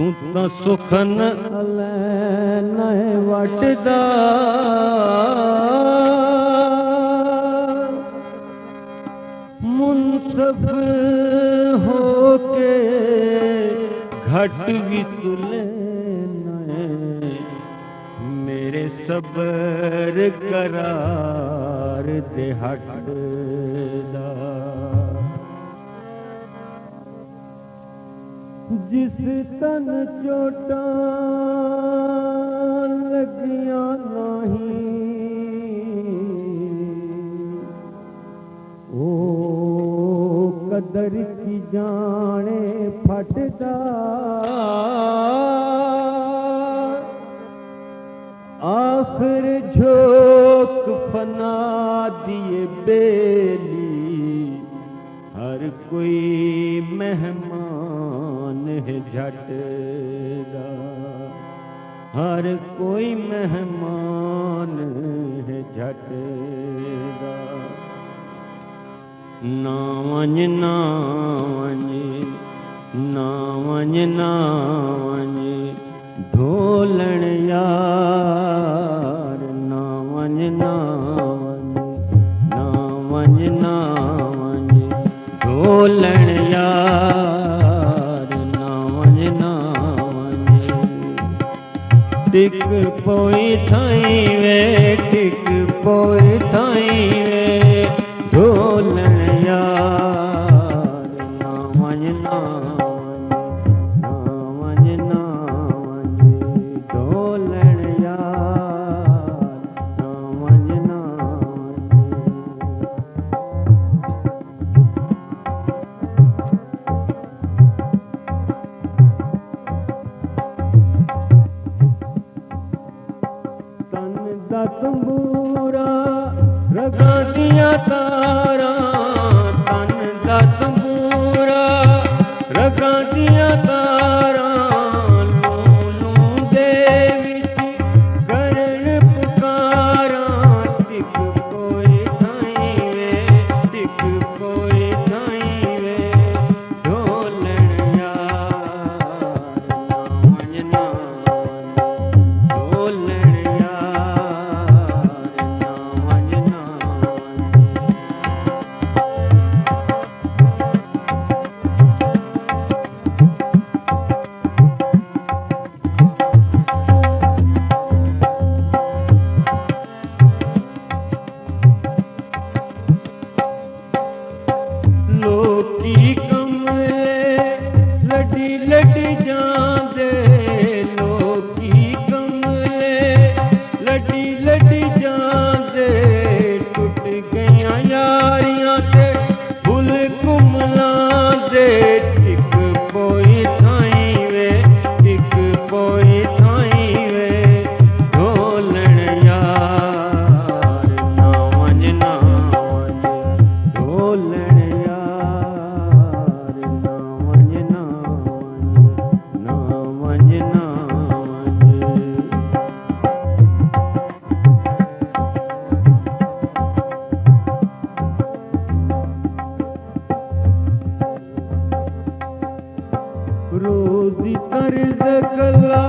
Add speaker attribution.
Speaker 1: तू तो सुखन नए वटदा मुनसफ होके घट भी तुले नए मेरे सबर करार दे हटदा जिस तन चोटा लगिया नहीं ओ कदर की जाने फटदा आखिर झोंक फना दिए बेली हर कोई मेहमान है झटदा हर कोई मेहमान है झटदा ना वंज ना वंज ना वंज ना वंज ढोलण यार ना वंज ना वंज ना वंज ना वंज ढोलण यार ना वंज ना वंज टिक पोई थाई वे टिक पोई थाई वे ढोलण यार ना वंज ना वंज ना वंज ढोलण यार ना वंज ना तन दा तंबूरा रगा दिया तारा तन दा तंबूरा रगा दिया तारा लू लू दे विच करन पुकारा टिक कोई थाई वे टिक कोई थाई वे ढोलण यार ना वंज ना ढोलण यार ना वंज ना लोकी कमले लड़ी लड़ी जांदे लोकी कमले लड़ी लड़ी जांदे टुट गईयां यारियां ते फुल कुमलां दे टिक पोई थाई वे टिक पोई थाई वे ढोलण यार ना वंज ना वंज ढोलण यार ना वंज ना वंज ना वंज ना वंज रोजी कर्ज कला